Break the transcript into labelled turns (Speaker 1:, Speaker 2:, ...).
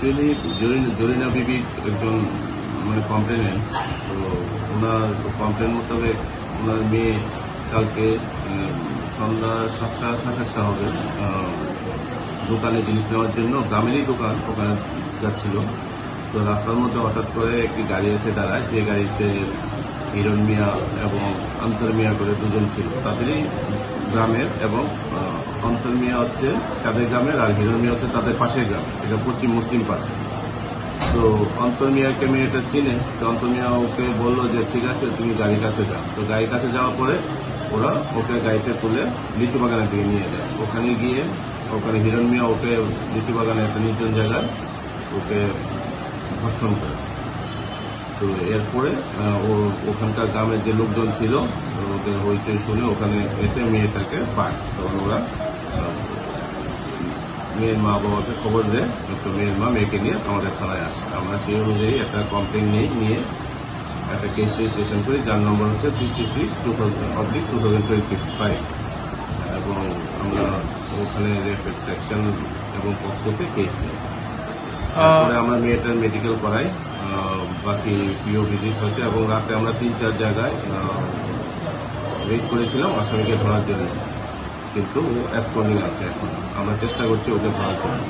Speaker 1: Actually Zarina বিবি একজন মানে complainant. তো ওনার কমপ্লেন মোতাবেক ওনার মেয়ে কালকে সন্ধ্যা 7টা 7:30 হবে দোকানে জিনিস নেওয়ার জন্য, গ্রামেরই দোকান, ওখানে যাচ্ছিল। তো রাস্তার মধ্যে হঠাৎ করে একটি গাড়ি এসে দাঁড়ায়, যে গাড়িতে হিরণ মিয়া এবং অন্তর মিয়া করে দুজন ছিল, তাদেরই গ্রামের। এবং অন্তর মিয়া হচ্ছে তাদের গ্রামের, আর হিরণ মিয়া হচ্ছে তাদের পাশের গ্রাম, এটা পশ্চিম মুসলিম পাড়া। তো অন্তর মিয়াকে মেয়েটা চিনে, তো অন্তর মিয়া ওকে বললো যে ঠিক আছে তুমি গাড়ির কাছে যাও। তো গাড়ির কাছে যাওয়ার পরে ওরা ওকে গাড়িতে তুলে লিচু বাগানের দিকে নিয়ে যায়। ওখানে গিয়ে ওখানে হিরণ মিয়া ওকে লিচু বাগানে একটা নির্জন জায়গায় ওকে ধর্ষণ করে। তো এরপরে ওখানকার গ্রামের যে লোকজন ছিল ওদের হইচই শুনে ওখানে এসে মেয়েটাকে পায়। তখন ওরা মেয়ের মা বাবাকে খবর দেয়, তো মেয়ের মা মেয়েকে নিয়ে আমাদের থানায় আসে। আমরা সেই অনুযায়ী একটা কমপ্লেন নিয়ে একটা কেস রেজিস্ট্রেশন করি, যার নম্বর হচ্ছে 66/2025। এবং আমরা ওখানে রেপের সেকশন এবং পক্ষতে কেস নিই। তারপরে আমরা মেয়েটার মেডিকেল করাই, বাকি পিও ভিজিট হয়েছে। এবং রাতে আমরা 3-4 জায়গায় ওয়েট করেছিলাম আসামিকে ধরার জন্য, কিন্তু ও অ্যাবসকন্ডিং আছে। এখন আমরা চেষ্টা করছি ওকে ধরার জন্য।